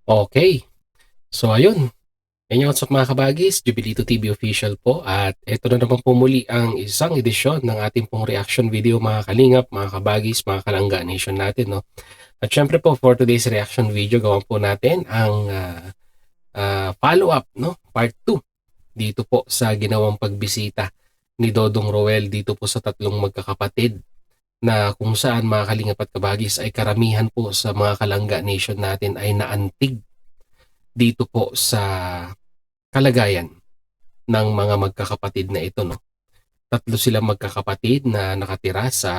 Okay. So ayun, yan what's up mga kabagis, Jubilito TV official po at eto na naman po muli ang isang edisyon ng ating pong reaction video mga kalingap, mga kabagis, mga kalangga nation natin, no? At syempre po for today's reaction video, gawan po natin ang follow-up, no? Part 2 dito po sa ginawang pagbisita ni Dodong Roel dito po sa tatlong magkakapatid na kung saan mga kalingap at kabagis ay karamihan po sa mga kalangga nation natin ay naantig dito po sa kalagayan ng mga magkakapatid na ito, no. Tatlo silang magkakapatid na nakatira sa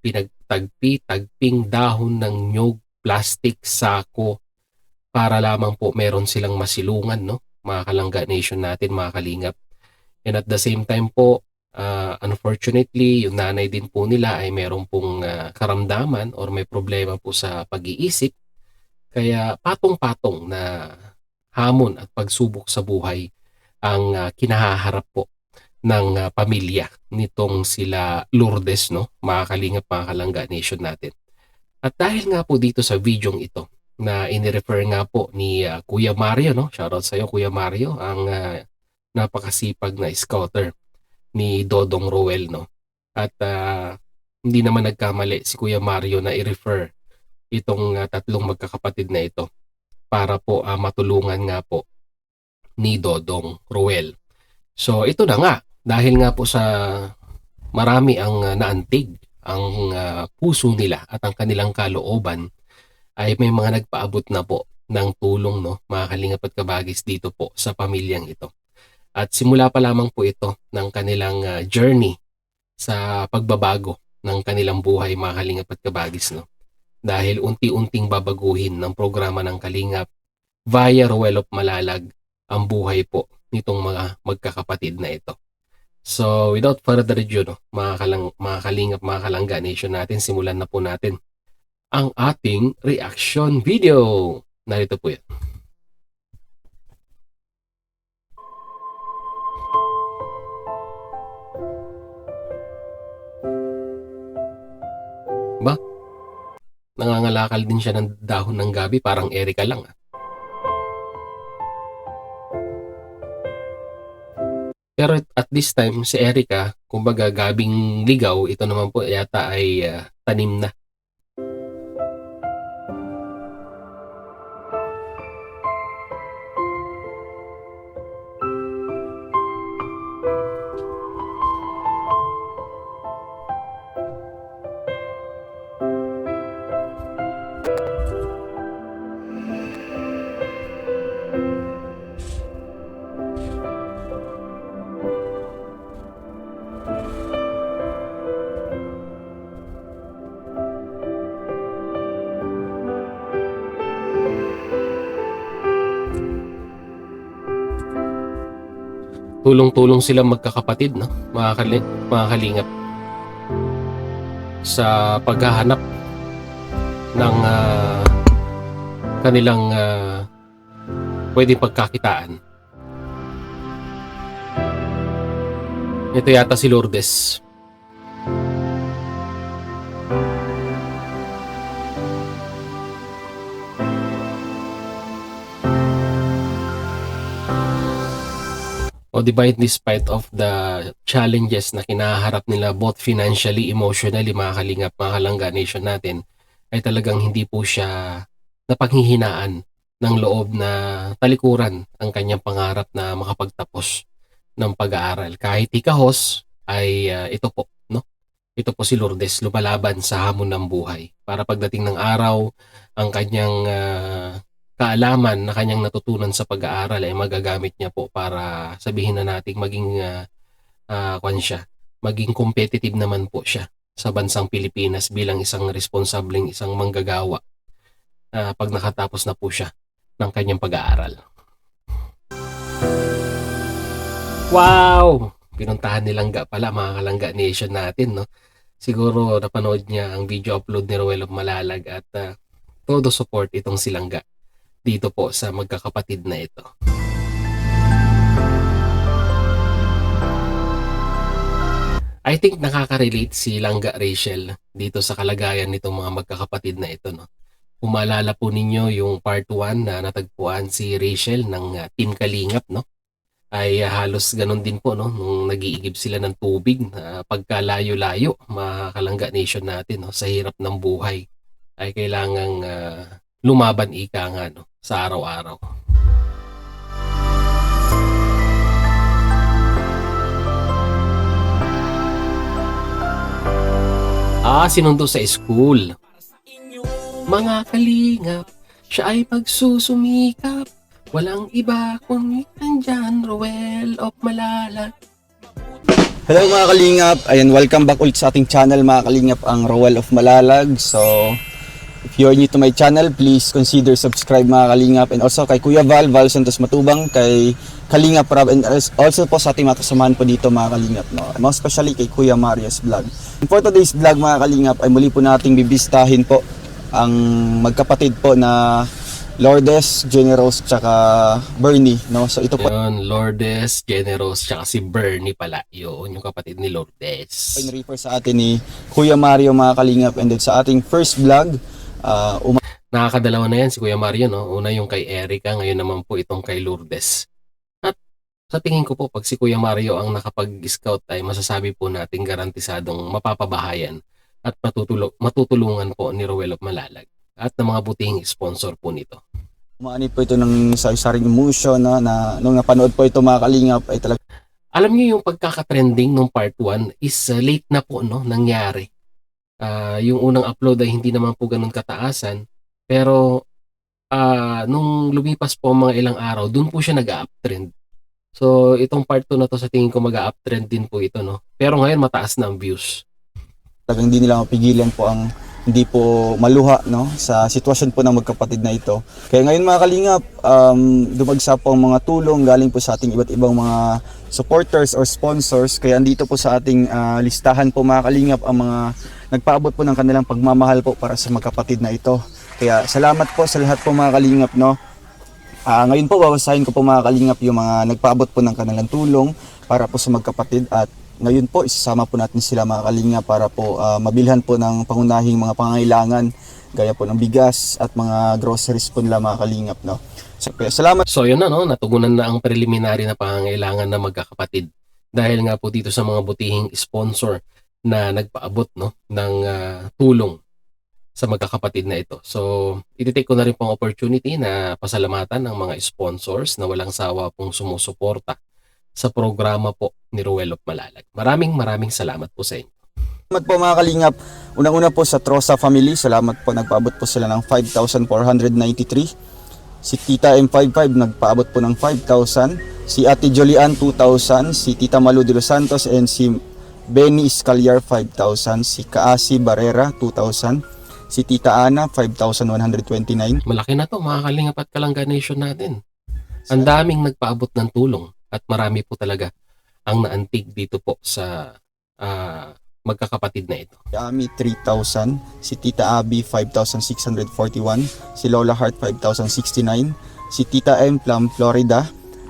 pinagtagpi-tagping dahon ng niyog, plastic, sako para lamang po meron silang masilungan, no, mga kalangga nation natin, mga kalingap. And at the same time po, unfortunately, yung nanay din po nila ay meron pong karamdaman or may problema po sa pag-iisip. Kaya patong-patong na hamon at pagsubok sa buhay ang kinahaharap po ng pamilya nitong sila Lourdes, no, mga kalingap, mga kalangga nation natin. At dahil nga po dito sa videong ito na inirefer nga po ni Kuya Mario, no, shoutout sa iyo Kuya Mario, ang napakasipag na scouter ni Dodong Roel, no. At hindi naman nagkamali si Kuya Mario na i-refer itong tatlong magkakapatid na ito para po matulungan nga po ni Dodong Roel. So ito na nga, dahil nga po sa marami ang naantig ang puso nila at ang kanilang kalooban, ay may mga nagpaabot na po ng tulong, no, mga kalingap at kabagis dito po sa pamilyang ito. At simula pa lamang po ito ng kanilang journey sa pagbabago ng kanilang buhay, mga kalingap at kabagis, no. Dahil unti-unting babaguhin ng programa ng Kalingap via Ruel of Malalag ang buhay po nitong mga magkakapatid na ito. So without further ado, no, mga kalingap, mga kalangga nation natin, simulan na po natin ang ating reaction video. Narito po yan. Ba? Nangangalakal din siya ng dahon ng gabi, parang Erika lang. Pero at this time, si Erika, kumbaga gabing ligaw, ito naman po yata ay tanim na. Tulong-tulong silang magkakapatid, no, mga kalingap, sa paghahanap ng kanilang pwedeng pagkakitaan. Ito yata si Lourdes. O diba, despite of the challenges na kinaharap nila both financially, emotionally, mga kalingap, mga kalangga nation natin, ay talagang hindi po siya napanghihinaan ng loob na talikuran ang kanyang pangarap na makapagtapos ng pag-aaral. Kahit ikahos ay ito po, no? Ito po si Lourdes, lumalaban sa hamon ng buhay para pagdating ng araw, ang kanyang kaalaman na kanyang natutunan sa pag-aaral ay magagamit niya po para sabihin na nating maging maging competitive naman po siya sa bansang Pilipinas bilang isang responsableng isang manggagawa pag nakatapos na po siya ng kanyang pag-aaral. Wow! Pinuntahan ni Langga pala, mga kalangga nation natin, no? Siguro napanood niya ang video upload ni Ruel of Malalag at todo support itong si Langga dito po sa magkakapatid na ito. I think nakaka-relate si Langga Rachel dito sa kalagayan nitong mga magkakapatid na ito, no? Kung maalala po ninyo yung part 1 na natagpuan si Rachel ng Team Kalingap, no? Ay halos ganun din po, no? Nung nag-iigib sila ng tubig na pagkalayo-layo, mga Kalangga Nation natin, no? Sa hirap ng buhay ay kailangang lumaban ika nga, no? Sa araw-araw. Sinundo sa school. Mga kalingap, siya ay magsusumikap. Walang iba kundi nandyan, Roel of Malalag. Hello mga kalingap, ayan, welcome back ulit sa ating channel mga kalingap, ang Roel of Malalag. So, if you are new to my channel, please consider subscribe mga kalingap, and also kay Kuya Val Santos Matubang, kay Kalingap Rob, and also po sa ating mga kasamahan po dito mga kalingap, no? Most especially kay Kuya Marius Vlog. And for today's vlog mga kalingap ay muli po nating bibistahin po ang magkapatid po na Lourdes, Generous, tsaka Bernie, no? So ito po Yun, Lourdes, Generous, tsaka si Bernie pala. Yun, yung kapatid ni Lourdes. refer sa atin ni Kuya Mario mga kalingap, and then sa ating first vlog, Nakakadalawa na yan si Kuya Mario, no? Una yung kay Erica, ngayon naman po itong kay Lourdes. At sa tingin ko po, pag si Kuya Mario ang nakapag-scout ay masasabi po natin garantisadong mapapabahayan at matutulungan po ni Roel of Malalag at ng mga butihing sponsor po nito. umaani po ito ng sari-saring emotion, no, na nung napanood po ito mga kalingap ay talaga. Alam niyo yung pagkaka-trending nung part 1 is late na po, no, nangyari. Yung unang upload ay hindi naman po ganun kataasan, pero nung lumipas po ang mga ilang araw, dun po siya nag-uptrend. So itong part 2 na to sa tingin ko mag-uptrend din po ito, no. Pero ngayon mataas na ang views. Talagang hindi nila mapigilan po ang hindi po maluha, no, sa sitwasyon po ng magkapatid na ito. Kaya ngayon mga kalingap, dumagsa po ang mga tulong galing po sa ating iba't ibang mga supporters or sponsors. Kaya andito po sa ating listahan po mga kalingap ang mga nagpaabot po ng kanilang pagmamahal po para sa magkapatid na ito. Kaya salamat po sa lahat po mga kalingap, no. Ngayon po babasahin ko po mga kalingap yung mga nagpaabot po ng kanilang tulong para po sa magkapatid, at ngayon po isasama po natin sila mga kalingap para po mabilhan po ng pangunahing mga pangangailangan gaya po ng bigas at mga groceries po nila mga kalingap, no. So, kaya salamat. So yun na, no, natugunan na ang preliminary na pangangailangan ng magkakapatid dahil nga po dito sa mga butihing sponsor na nagpaabot, no, ng tulong sa magkakapatid na ito. So ititake ko na rin pong opportunity na pasalamatan ng mga sponsors na walang sawa pong sumusuporta sa programa po ni Roel of Malalag. Maraming salamat po sa inyo. Salamat po mga kalingap. Unang-una po sa Trosa family, salamat po, nagpaabot po sila ng 5,493. Si Tita M55 nagpaabot po ng 5,000. Si Ate Jolian 2,000. Si Tita Malu de los Santos and si Benny Iscaliar 5,000. Si Kaasi Barrera 2,000. Si Tita Ana 5,129. Malaki na to mga Kalingap at Kalangga Nation natin. Ang daming nagpaabot ng tulong at marami po talaga ang naantig dito po sa magkakapatid na ito. Si Ami 3,000, si Tita Abby 5,641, si Lola Heart 5,069, si Tita M Plum Florida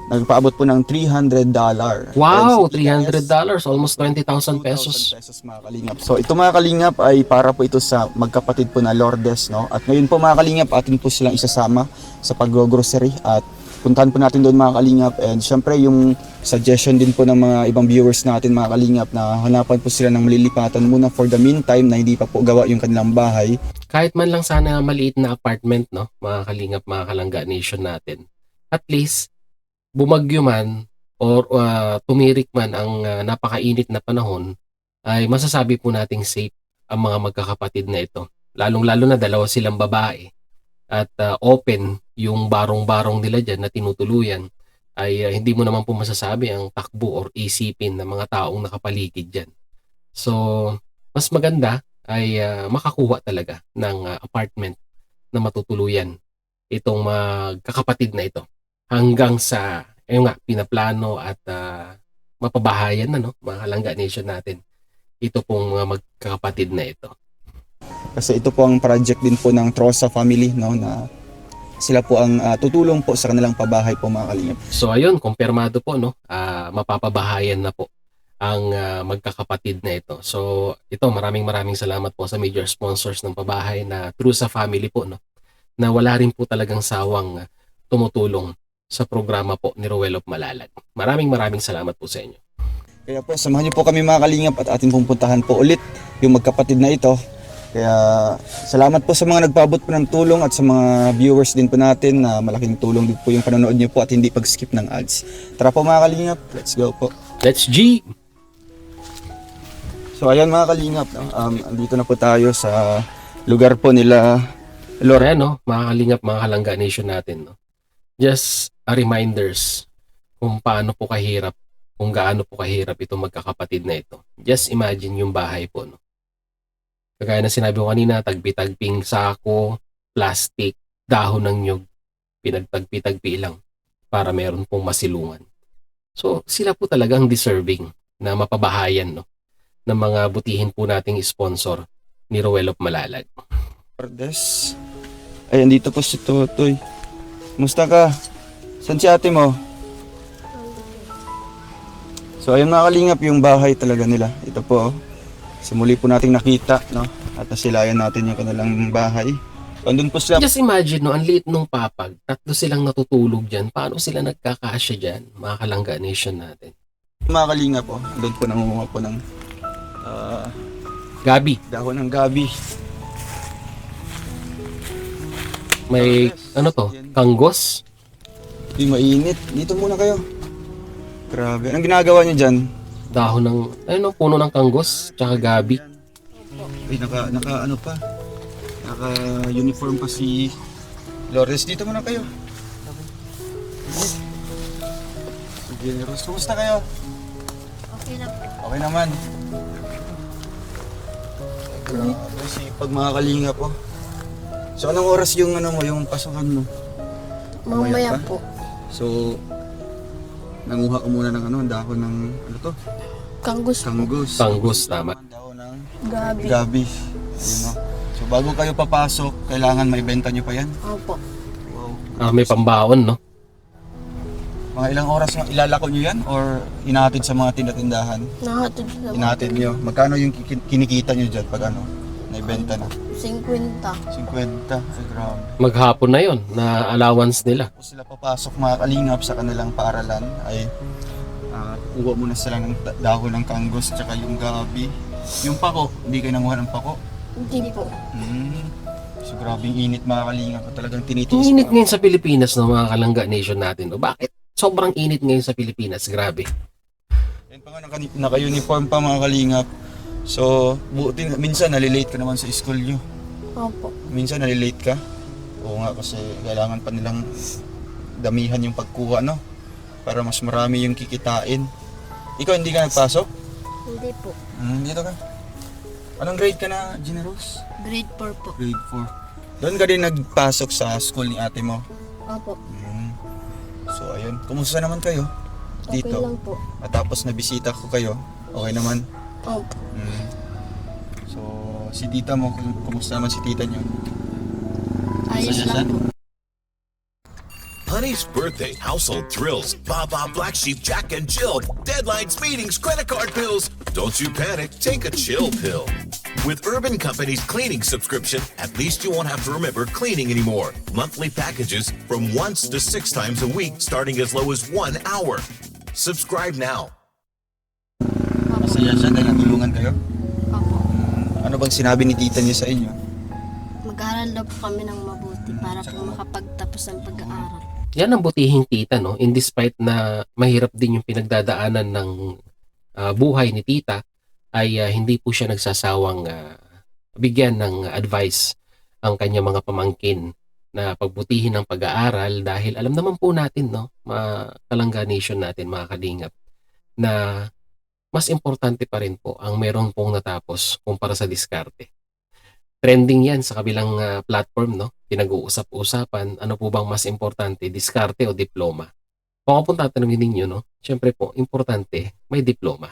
nagpaabot po ng $300. Wow, And si Tita $300, S, almost 20,000 pesos pesos. mga kalingap. So ito mga kalingap ay para po ito sa magkapatid po na Lourdes, no. At ngayon po mga kalingap, atin po silang isasama sa pag-grocery at puntahan po natin doon mga kalingap, and syempre yung suggestion din po ng mga ibang viewers natin mga kalingap na hanapan po sila ng malilipatan muna for the meantime na hindi pa po gawa yung kanilang bahay. Kahit man lang sana maliit na apartment, no, mga Kalingap, mga Kalangga Nation natin. At least bumagyo man or tumirik man ang napakainit na panahon, ay masasabi po nating safe ang mga magkakapatid na ito. Lalong-lalo na dalawa silang babae at open yung barong-barong nila dyan na tinutuluyan, ay hindi mo naman po masasabi ang takbo or isipin ng mga taong nakapaligid dyan. So, mas maganda ay makakuha talaga ng apartment na matutuluyan itong magkakapatid na ito hanggang sa pinaplano at mapabahayan na, no, mga Kalangga Nation natin ito pong mga magkakapatid na ito. Kasi ito po ang project din po ng Trosa family, no, na sila po ang tutulong po sa kanilang pabahay po mga kalingap. So ayun, kumpirmado po, no, mapapabahayan na po ang magkakapatid na ito. So ito, maraming salamat po sa major sponsors ng pabahay na True sa Family po, no. na wala rin po talagang sawang tumutulong sa programa po ni Ruel of Malalag. Maraming salamat po sa inyo. Kaya po, samahan niyo po kami mga kalingap at ating pupuntahan po ulit yung magkapatid na ito. Kaya salamat po sa mga nagpaabot po ng tulong at sa mga viewers din po natin na malaking tulong din po yung panonood niyo po at hindi pag-skip ng ads. Tara po mga kalingap, let's go po. Let's G! So ayan mga kalingap, no? Andito na po tayo sa lugar po nila Lord. Ayan, no? Mga kalingap, mga Kalangga Nation natin. No? Just a reminders kung paano po kahirap, kung gaano po kahirap itong magkakapatid na ito. Just imagine yung bahay po. No? Kagaya na sinabi ko kanina, tagpi-tagping sako, plastic, dahon ng nyug, pinagtagpi-tagpi lang para meron pong masilungan. So sila po talagang deserving na mapabahayan, no? Ng mga butihin po nating sponsor ni Ruel of Malalag. Cordes. Ay, andito po si Totoy. Musta ka? Saan si ate mo? So ayun mga kalingap, yung bahay talaga nila. Ito po, simuli po nating nakita, no? At nasilayan natin yung kanilang bahay. So andun po sila. Just imagine, no, ang liit nung papag, tatlo silang natutulog dyan. Paano sila nagkakasya dyan, mga Kalangga Nation natin? Mga kalingap po, andun po nangunguha po ng Gabi, dahon ng gabi. may ano to, kanggos. Di mainit. Dito muna kayo. Grabe. Anong ginagawa niyo dyan? Dahon ng, ano, puno ng kanggos, tsaka gabi. Ay, naka ano pa? Naka uniform pa si Lores. Dito muna kayo. Sige, Ros. Kumusta kayo? Okay na po. Okay naman. Grabe, sipag mga kalinga po. So anong oras yung ano mo, yung pasokan mo? Mamaya pa? po. So nanguha ko muna ng ano, dahon ng ano to? Kangus po. Kanggos. Kanggos, tama. Dahon ng Gabi. gabi. Ayun, no? So bago kayo papasok, kailangan maibenta nyo pa yan. Opo. Wow. May pambaon, no? Mga ilang oras nga ilalako nyo yan or inahatid sa mga tindahan? Nahatid sa Inahatid nyo. Magkano yung kinikita nyo dyan pag ano, naibenta na? 50. 50. Ay, grabe. Maghapon na yon na allowance nila. Kung sila papasok mga kalingap sa kanilang paaralan ay kuha muna sila ng dahon ng kanggos tsaka yung gabi. Yung pako, hindi kayo nanguha ng pako? Hindi po. So grabing init mga kalingap. Talagang Ang tinitiis init pa. ngayon sa Pilipinas, no, mga Kalangga Nation natin. No? Bakit? Sobrang init ngayon sa Pilipinas. Grabe. Yan pa nga naka-uniform pa mga kalingap. So, buti minsan nalilate ka naman sa school nyo. Opo. Minsan nalilate ka. Oo nga kasi kailangan pa nilang damihan yung pagkuha, no? Para mas marami yung kikitain. Ikaw hindi ka nagpasok? Hindi po. Dito ka. Anong grade ka na, Generous? Grade 4 po. Grade 4. Doon ka din nagpasok sa school ni ate mo? Opo. So ayun, kumusta naman kayo? Okay Dito. lang po. At tapos nabisita ko kayo, okay naman? Opo. So, si tita mo, kumusta naman si tita niyo? Ayos Masaya lang siya? po. Honey's birthday, household thrills, Baba Black Sheep, Jack and Jill, deadlines, meetings, credit card bills. Don't you panic, take a chill pill. With Urban Company's cleaning subscription, at least you won't have to remember cleaning anymore. Monthly packages from once to 6 times a week, starting as low as 1 hour. Subscribe now. Masaya siya dahil natulungan kayo? Opo. Ano bang sinabi ni tita niyo sa inyo? Mag-aaral daw po kami ng mabuti para po makapagtapos ng pag-aaral. Yan ang butihing tita, no? In despite na mahirap din yung pinagdadaanan ng buhay ni tita, ay hindi po siya nagsasawang bigyan ng advice ang kanyang mga pamangkin na pagbutihin ng pag-aaral dahil alam naman po natin, no, mga Kalangga Nation natin, mga kalingap, na mas importante pa rin po ang meron pong natapos kumpara sa diskarte. Trending yan sa kabilang platform, no? Pinag-uusap-usapan, ano po bang mas importante, diskarte o diploma? Kung ako po tatanungin ninyo, no? Siyempre po, importante, may diploma.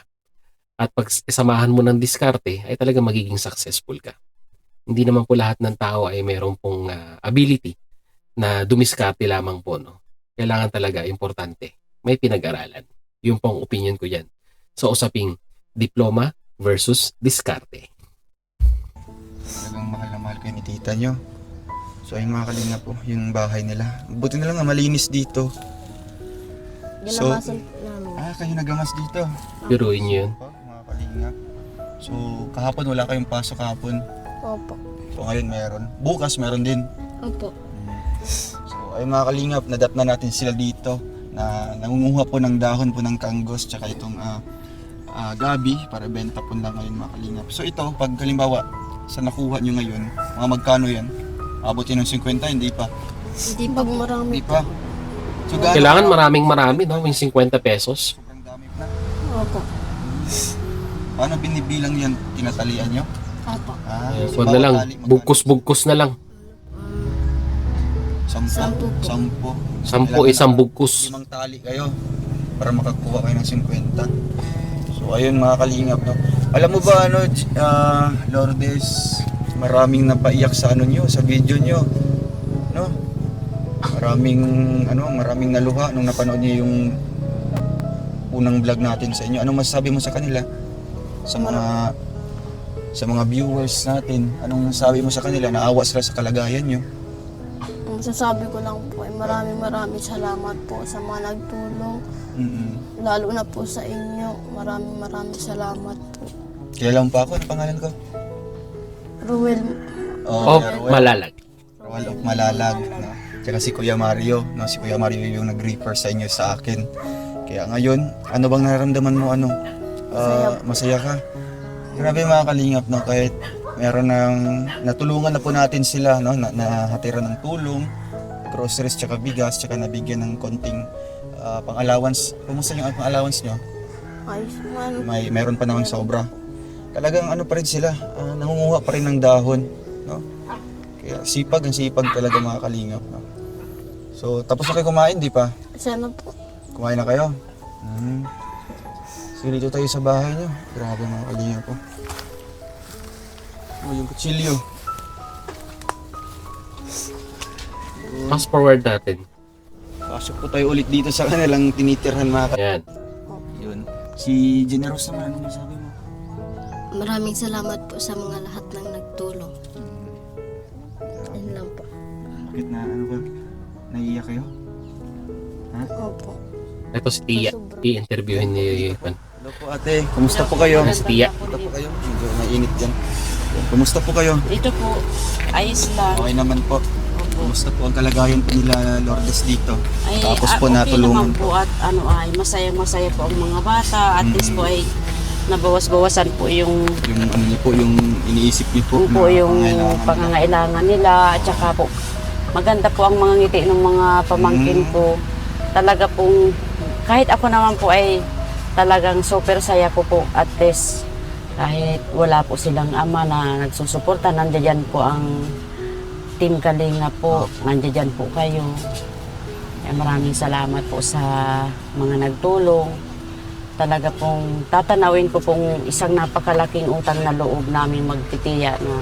At pag isamahan mo ng diskarte, ay talaga magiging successful ka. Hindi naman po lahat ng tao ay meron pong ability na dumiskarte lamang po, no? Kailangan talaga, importante, may pinag-aralan. Yung pong opinion ko yan. So, usaping diploma versus diskarte. Talagang mahal na mahal kayo ni tita niyo. So ayun mga kalinga po, yung bahay nila. Buti na lang nga malinis dito. Ginamasan namin. Kayo nagamas dito. Biruin nyo yun. Po, mga kalinga. So kahapon wala kayong pasok kahapon. Opo. So ngayon meron. Bukas meron din. Opo. So ayun mga kalingap, nadat na natin sila dito na nangunguha po ng dahon po ng kanggos tsaka itong gabi para benta po lang ngayon mga kalingap. So ito, pag halimbawa sa nakuha nyo ngayon, mga magkano yan? Abot yun ng 50? Hindi pa. Hindi pag marami. Hindi pa. So gaano? Kailangan marami, no? Yung 50 pesos. Sobrang dami na. Opo. Paano binibilang yan? Tinatalian nyo? Opo. Huwag na lang. Bugkos-bugkos na lang. 10. Sampu po. 10 isang bugkos. 5 tali kayo para makakuha kayo ng 50. So ayun mga kalingap, no. Alam mo ba Lourdes, maraming napaiyak sa nyo, sa video nyo, no? Maraming naluha nung napanood niyo yung unang vlog natin sa inyo. Anong masasabi mo sa kanila? Sa mga viewers natin, anong sabi mo sa kanila? Naawa sila sa kalagayan nyo? Ang sasabi ko lang po ay maraming salamat po sa mga nagtulong. Lalo na po sa inyo. Maraming salamat po. Kilala mo pa ako? Ano pangalan ko? Ruel. Malalag. Roel of Malalag. No? Tsaka si Kuya Mario. No? Si Kuya Mario yung nag-refer sa inyo sa akin. Kaya ngayon, ano bang nararamdaman mo? Masaya ka? Grabe mga kalingap, no? Kahit meron natulungan na po natin sila, no? Nahatira ng tulong, groceries, tsaka bigas, tsaka nabigyan ng konting pang-allowance. Kumusta yung pang-allowance nyo? Ayos man. Meron pa namang sobra. Talagang pa rin sila, nangunguha pa rin ng dahon, no? Kaya sipag talaga mga kalingap, no? So, tapos na kayo kumain, di pa? Sana po. Kumain na kayo? So, dito tayo sa bahay nyo. Grabe mga kalingap po. Yung kutsilyo. Fast forward natin. Pasok po tayo ulit dito sa kanilang tinitirhan mga Ayan. Yun. Si Generous naman, ano masabi mo? Maraming salamat po sa mga lahat ng nagtulong. Yan lang po. Bakit naiiyak kayo? Opo. Ito si Tia. I-interviewin ni Juan. Hello po ate, kumusta po kayo? Si Tia. Kumusta po kayo? Medyo mainit dyan. Kumusta po kayo? Dito po, ayos lang. Okay naman po. Kumusta po ang kalagayan po nila Lourdes dito? Ay, Tapos po okay natulungan naman po at ay masayang-masaya po ang mga bata. At least po ay nabawas-bawasan po yung Yung niyo po, yung iniisip niyo po. po na yung pangangailangan nila. At saka po, maganda po ang mga ngiti ng mga pamangkin ko. Talaga pong, kahit ako naman po ay talagang super saya ko po. At least, kahit wala po silang ama na nagsusuporta, nandiyan po ang Team Kalinga po, nandiyan po kayo. Kaya maraming salamat po sa mga nagtulong. Talaga pong tatanawin ko pong isang napakalaking utang na loob namin magtitiya na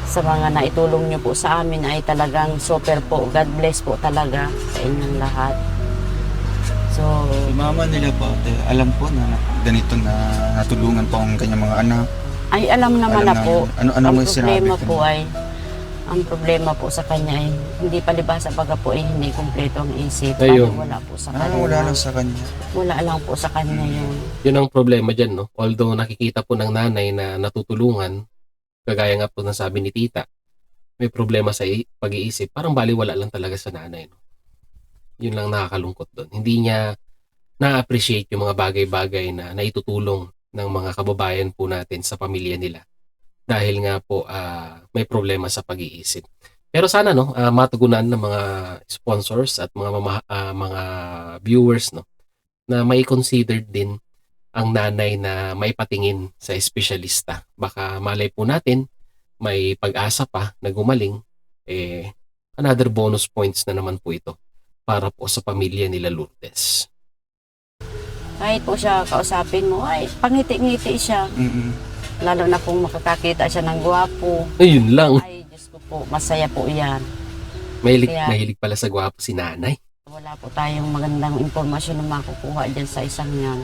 sa mga naitulong nyo po sa amin ay talagang super po. God bless po talaga sa inyong lahat. So, Si mama nila po, ate, alam po na ganito na natulungan po ang kanyang mga anak. ay alam naman Alam na po. Ano Ang mo sinabi problema ko? po ay, ang problema po sa kanya ay hindi palibasa pagka po ay hindi kumpleto ang isip. Ayun. Wala po sa kanya. Wala lang sa kanya. Wala lang po sa kanya yun. Yun ang problema dyan, no? Although nakikita po ng nanay na natutulungan, kagaya nga po ng sabi ni tita, may problema sa pag-iisip, parang baliwala lang talaga sa nanay, no? Yun lang nakakalungkot doon. Hindi niya na-appreciate yung mga bagay-bagay na naitutulong ng mga kababayan po natin sa pamilya nila. Dahil nga po may problema sa pag-iisip. Pero sana matugunan ng mga sponsors at mga viewers, no, na may consider din ang nanay na may patingin sa espesyalista. Baka malay po natin may pag-asa pa na gumaling, another bonus points na naman po ito para po sa pamilya nila Lourdes. Kahit po siya kausapin mo, ay pangiti-ngiti siya. Lalo na kung makakakita siya ng gwapo. Ayun lang. Ay, Diyos ko po, masaya po yan. Mahilig Kaya- pala sa gwapo si nanay. Wala po tayong magandang impormasyon na makukuha dyan sa isang yan.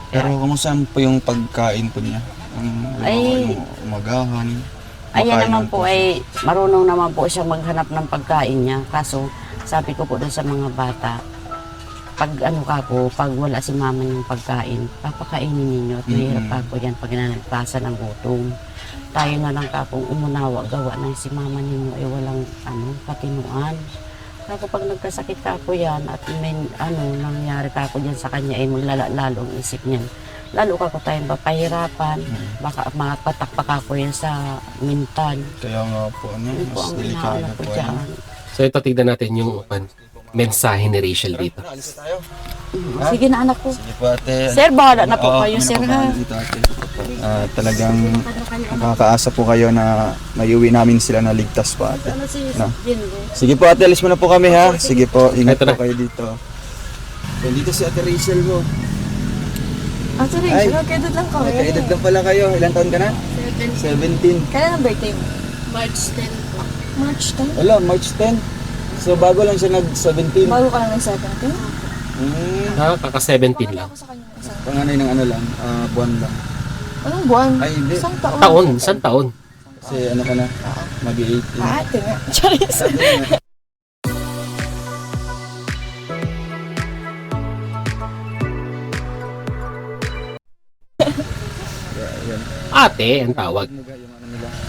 Pero kumusta po yung pagkain po niya? Ay- Yung umagahan. Ayan Makain naman naman po po ay marunong naman po siya maghanap ng pagkain niya. Kaso sabi ko po doon sa mga bata, pag ano ka po, pag wala si mama yung pagkain, papakainin ninyo at mahirap pa po yan pag nanagpasa ng gutom. Tayo na lang ka pong umunawa, gawa na si mama ninyo ay walang katinuan. Kaya pag nagkasakit ka po yan at may nangyari ka po dyan sa kanya ay maglalalo ang isip niyan. Lalo ka po tayong papahirapan, baka mapatak pa ka po yan sa mental. Kaya nga po, Yun po mas ang delikado inaano po. po dyan. So ito, tignan natin yung mensahe ni Rachel dito. Alis na tayo. Sige na anak ko. Sige po ate. Sir, bahala na po Oo, kayo, kami sir, na po ha? bahala dito, ate. Talagang nakakaasa po kayo na maiuwi namin sila na ligtas po ate. Ano si No. Jingo? Sige po ate, alis muna po kami ha. Sige po, ingat Ito po na. kayo dito. Yan, dito si ate Rachel mo. Ate Ay. Rachel, magkaedad lang kami. Magkaedad lang pala kayo. Ilang taon ka na? 17. Kailan ang birthday mo? March 10 po. March 10? Wala, March 10. So bago lang siya nag-17. Bago ka lang ng 17? Kaka-17 lang. Ako sa kanya ng isang Panganay ng lang, buwan lang. Anong buwan? Ay, hindi. Isang taon. Taon, isang taon. Kasi ano ka na, mag-18. Ate nga. Charis. Yan. Ate, ang tawag.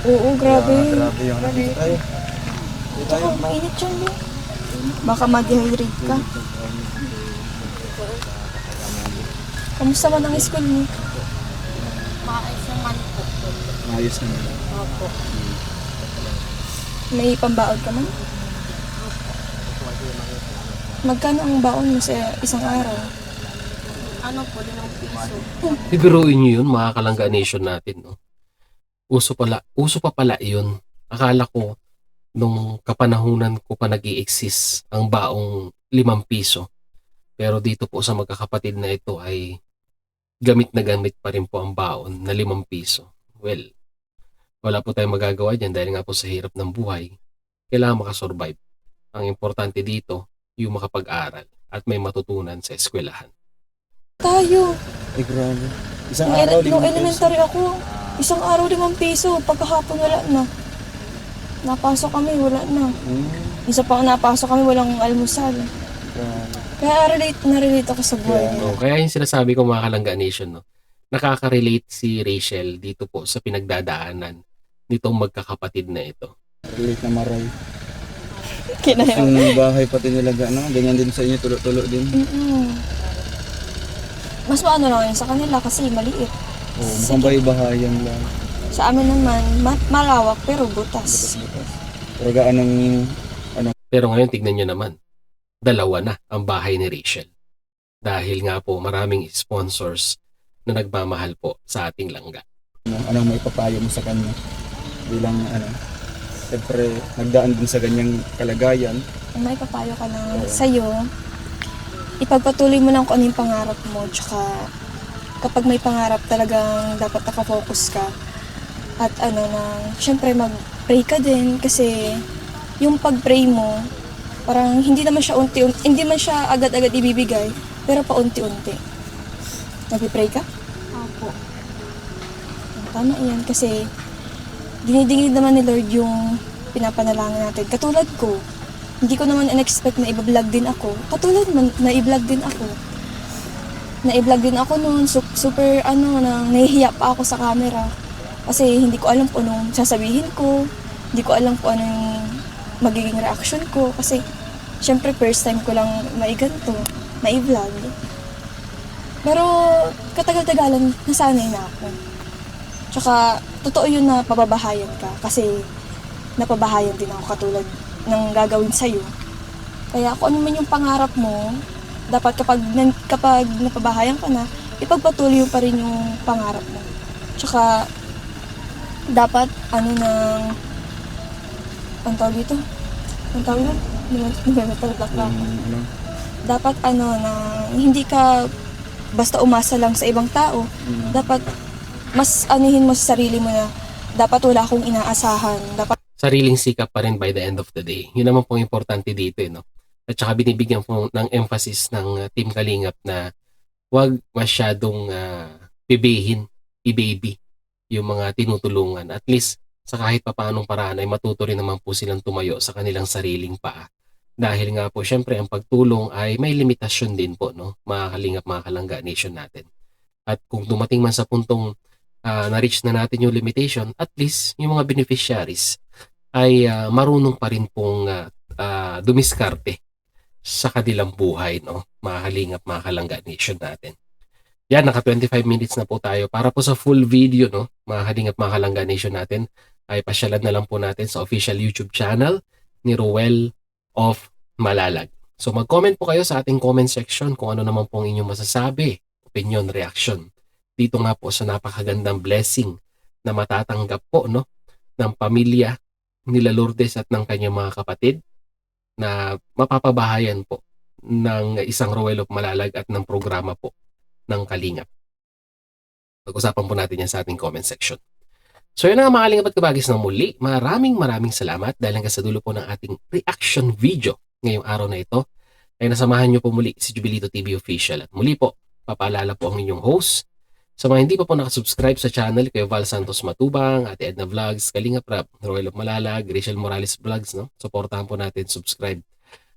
Oo, grabe. Grabe yung ano. Dito tayo. Dito tayo. Tsaka mainit yan din. Baka ma-dehydrate ka. Kamusta man ang school mo? Maayos naman po. Maayos naman. Opo. May pambaon ka man? Magkano ang baon mo sa isang araw? Ano po, 5 piso. Bibiruin nyo yun, mga Kalangga Nation natin. No? Uso pa pala yun. Akala ko, nung kapanahunan ko pa nag-i-exist ang baong 5 piso. Pero dito po sa magkakapatid na ito ay gamit na gamit pa rin po ang baon na 5 piso. Well, wala po tayong magagawa dyan dahil nga po sa hirap ng buhay. Kailangan makasurvive. Ang importante dito, yung makapag-aral at may matutunan sa eskwelahan. Tayo. Ay, grabe. Isang Nung, araw, nung 5 pesos. elementary ako, isang araw 5 piso. Pagkahapon wala na. Napasok kami, wala na. Isa pa napasok kami, walang almusal. Grabe. Kaya na-relate ako sa buhay niya. No, kaya yung sinasabi ko mga Kalangga Nation, no, nakaka-relate si Rachel dito po sa pinagdadaanan nitong magkakapatid na ito. Relate na maray. Kinaya. Yung bahay pati nilaga, no? Ganyan din sa inyo, tulo-tulo din. Mas maano lang yun sa kanila kasi maliit. Oo, mukhang bahay-bahayan lang. Sa amin naman, malawak pero butas. Pero gaan ng, Pero ngayon tignan nyo naman, dalawa na ang bahay ni Rachel. Dahil nga po maraming sponsors na nagmamahal po sa ating langga. anong may papayo mo sa kanya. Bilang, siyempre, nagdaan din sa ganyang kalagayan. Kung may papayo ka lang sa'yo, ipagpatuloy mo lang kung ano yung pangarap mo. Tsaka kapag may pangarap talagang dapat nakafocus ka. At syempre mag-pray ka din kasi yung pag-pray mo, parang hindi naman siya hindi man siya agad-agad ibibigay, pero paunti-unti. Nag-pray ka? Opo. Tama yan kasi dinidingid naman ni Lord yung pinapanalangin natin. Katulad ko, hindi ko naman in-expect na i-vlog din ako. Katulad man, na-i-vlog din ako. Na-i-vlog din ako noon, super nahihiya pa ako sa camera. Kasi hindi ko alam kung anong sasabihin ko, hindi ko alam kung anong magiging reaction ko. Kasi, syempre first time ko lang maiganto, na-i-vlog. Pero, katagal-tagalan, nasanay na ako. Tsaka, totoo yun na pababahayan ka. Kasi, napabahayan din ako katulad ng gagawin sa'yo. Kaya kung ano man yung pangarap mo, dapat kapag napabahayan ka na, ipagpatuloy mo pa rin yung pangarap mo. Tsaka, dapat, ang tawag dito? Ang tawag dito? Nagmemetal-block lang ako. Dapat, na hindi ka basta umasa lang sa ibang tao. Dapat, mas anuhin mo sa sarili mo na dapat wala akong inaasahan. Dapat Sariling sikap pa rin by the end of the day. Yun naman pong importante dito. No? At saka binibigyan po ng emphasis ng Team Kalingap na huwag masyadong i-baby yung mga tinutulungan. At least sa kahit papaanong paraan ay matuto rin naman po silang tumayo sa kanilang sariling paa. Dahil nga po syempre ang pagtulong ay may limitasyon din po, no, mga kalingap, mga kalangga nation natin. At kung dumating man sa puntong na-reach na natin yung limitation, at least yung mga beneficiaries ay marunong pa rin pong dumiskarte sa kanilang buhay, no, mga kalingap, mga kalangga nation natin. Yan, naka 25 minutes na po tayo. Para po sa full video, no, mga kalingap, mga kalangga nation natin, ay pasyalan na lang po natin sa official YouTube channel ni Roel of Malalag. So mag-comment po kayo sa ating comment section kung ano naman pong inyong masasabi, opinion, reaction. Dito nga po sa napakagandang blessing na matatanggap po, no, ng pamilya nila Lourdes at ng kanyang mga kapatid na mapapabahayan po ng isang Roel of Malalag at ng programa po ng Kalingap. Pag-usapan po natin yan sa ating comment section. So yun na nga mga Kalingap at Kabagis ng muli. Maraming salamat dahil hanggang sa dulo po ng ating reaction video ngayong araw na ito ay nasamahan nyo po muli si Jubilito TV Official. At muli po, papaalala po ang inyong host. Sa mga hindi pa po nakasubscribe sa channel, kayo Val Santos Matubang, Ate Edna Vlogs, Kalingap Rap, Roel of Malalag, Rachel Morales Vlogs, no? Supportahan po natin, subscribe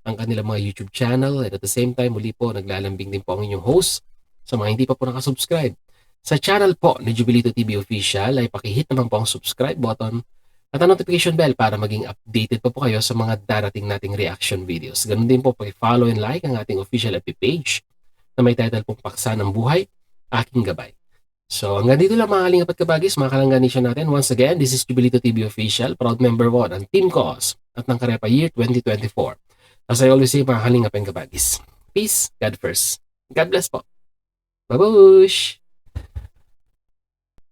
ang kanilang mga YouTube channel. And at the same time, muli po, naglalambing din po ang inyong host. Sa mga hindi pa po nakasubscribe sa channel po ni Jubilito TV Official ay pakihit naman po ang subscribe button at ang notification bell para maging updated po kayo sa mga darating nating reaction videos. Ganun din po paki-follow and like ang ating official FB page na may title pong Paksa ng Buhay, Aking Gabay. So hanggang dito lang mga Kalingap at Kabagis, mga Kalangga Nation natin. Once again, this is Jubilito TV Official, proud member po ng Team Cause at ng Karepa Year 2024. As I always say, mga Kalingap and Kabagis, peace, God first. God bless po. Babush!